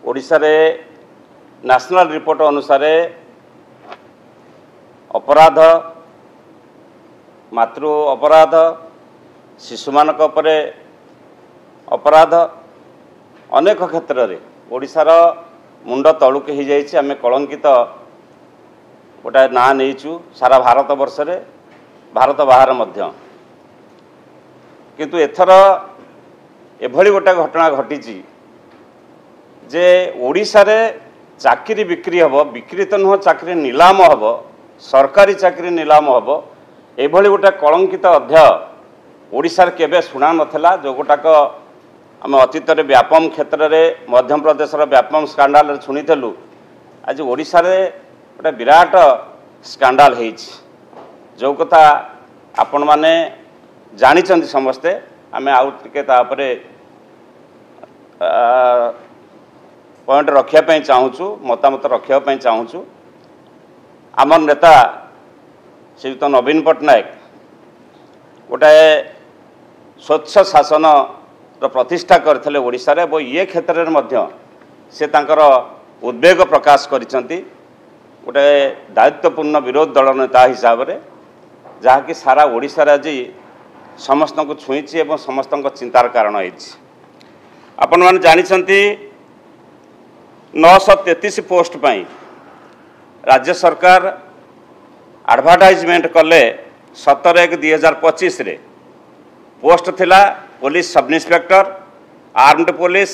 ओडिशा रे national report अनुसार अपराध मातृ अपराध शिशुमानक उपरे अपराध अनेक क्षेत्र में ओडिशार मुंड तलुक हो जाइए आम कलंकित गोटे ना नहींचु सारा भारत वर्ष रे भारत बाहर मध्य किंतु एथर एभली गोटे घटना घटी जे ओडिशा रे चाकरी बिक्री हम बिक्री तो नुह चाकरी नीलाम हम सरकारी चाकरी नीलाम हम एभली गोटे कलंकित अध्याय ओडिशा रे केबे शुणा नथिला जो गोटाक आम अतीत व्यापम क्षेत्र में मध्य प्रदेश व्यापम स्कांडाल शुणीलु आज ओडिशा रे गोटे विराट स्कांडाल होइछि जो कथा आपण माने जानिचंती समस्ते आमे आउ टिके तापरे पॉइंट रखिया चाहूँ मतामत रखिया चाहूँ आम नेता श्रीयुत नवीन पट्टनायक गोटे स्वच्छ शासन प्रतिष्ठा करथिले ओडिशा रे ये क्षेत्र में से तांकर उद्वेग प्रकाश करिसंती गोटे दायित्वपूर्ण विरोध दल नेता हिसाब से जहाँकि सारा ओडिशा रे आज समस्त को छुईची एवं समस्त चिंतार कारण होइछि। आपण माने जानिसंती 933 पोस्ट पाई राज्य सरकार एडवर्टाइजमेंट कले 17/1/2025 रे पोस्ट थिला police sub inspector armed police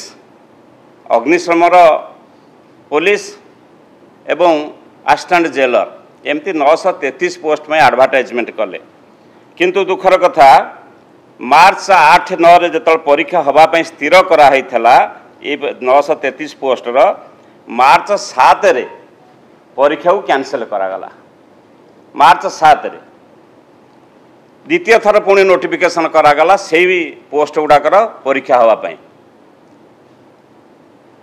अग्निशमर पुलिस एवं असिस्टेंट जेलर एमती 933 पोस्ट में एडवर्टाइजमेंट कले किंतु दुखर कथा मार्च 8-9 रे जतल परीक्षा हवापाई स्थिर कराई थला ये 933 पोस्टर मार्च 7 रे परीक्षा को कैंसिल करागला मार्च 7 रे द्वितीय थर पुणी नोटिफिकेशन करागला से भी पोस्ट गुड़ाकर परीक्षा हवापाई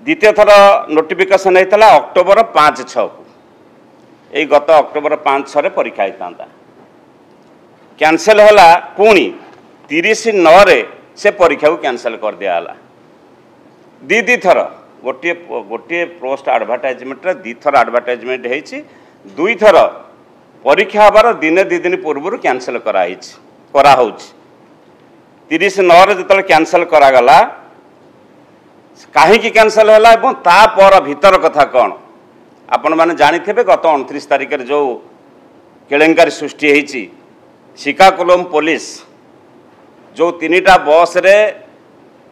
द्वितीय थर नोटिफिकेशन होता अक्टोबर 5-6 को यही गत अक्टोबर 5-6 रे परीक्षा होता कैंसिल है पुणी 30/9 रे से परीक्षा को कैंसिल कर दिया दी थर गोटे गोटे पोस्ट एडवर्टाइजमेंट दी थर एडवर्टाइजमेंट होती दुई थर परीक्षा हबार दिने दी दिन पूर्व कैंसिल करा 30/9 रे जो कैंसिल करागला कहीं कैंसिल है तापर भीतर कथा कौन आपण मैंने जानी गत 29 तारिख जो केलेंकारी सृष्टि होती श्रीकाकुलम पुलिस जो 3टा बस रे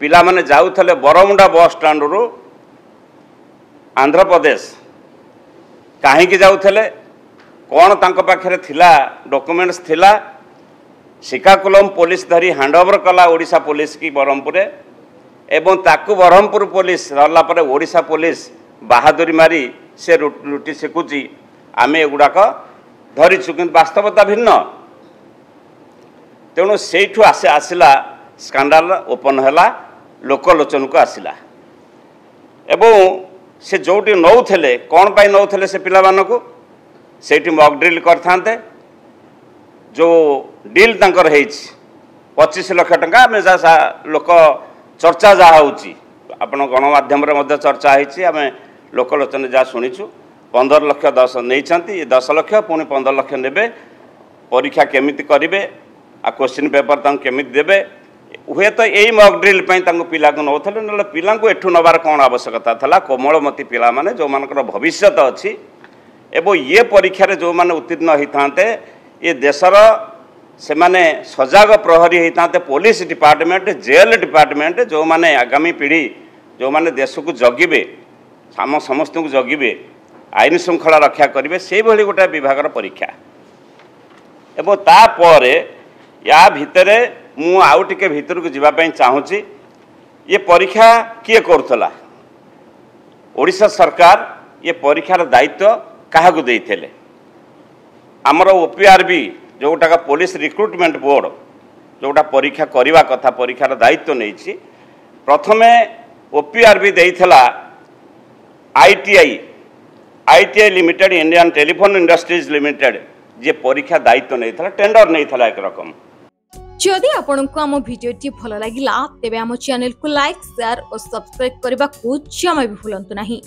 पिला माने जाउथले बरमुंडा बस स्टैंड रु आंध्र प्रदेश कहीं जाउथले कौन तांको पाखरे थिला डॉक्यूमेंट्स थिला श्रीकाकुलम पुलिस धरी हैंडओवर कला ओडिशा पुलिस की ब्रह्मपुर एवं ताकू ब्रह्मपुर पुलिस रहला परे ओडिशा पुलिस बहादुरी मारी से लुटी शिखुची आम एगुड़ाक धरीचु कि वास्तवता भिन्न तेणु से आसला स्कांडाल ओपन है लोकलोचन को आसला एवं से जोटी नौले कौन पाई नौले से पिला मानकु सेठी मॉक ड्रिल करते जो डील तंकर 25 लाख टंका आम लोक चर्चा जहाँ होपण गणमाध्यम चर्चा होती आम लोकलोचन जहाँ शुणीचु 15 लाख 10 नहीं 10 लाख पुणी 15 लाख ने परीक्षा केमिति करेंगे आ क्वेश्चन पेपर तक केमिति देवे हुए तो यही मॉक ड्रिल पिला को नौले ना पिला एठू नबार कौन आवश्यकता था कोमलमती पिला माने जो मानकर भविष्य अच्छी एवं ये परीक्षा जो माने उत्तीर्ण होते ये देशर से माने सजग प्रहरी होते पुलिस डिपार्टमेंट जेल डिपार्टमेंट जो माने आगामी पीढ़ी जो माने देश को जगिबे समस्त को जगिबे आईन श्रृंखला रक्षा करेंगे से भली गोटे विभाग परीक्षा एवं तापर या भितर मु आउ टिके भितर को जीवाई चाहूँगी ये परीक्षा किए करुला ओडिशा सरकार ये परीक्षार दायित्व क्या देते आमर ओपीआरबी जोटा पुलिस रिक्रुटमेंट बोर्ड जोटा परीक्षा करने कथा परीक्षार दायित्व नहीं प्रथमे ओपीआरबी देइथला ITI limited Indian telephone industries limited जे परीक्षा दायित्व नहीं टेंडर नहीं एक रकम जदि आपंक आम भिडी भल लगा तेब आम चैनल को लाइक शेयर और सब्सक्राइब करने को जमा भी भूलु नहीं।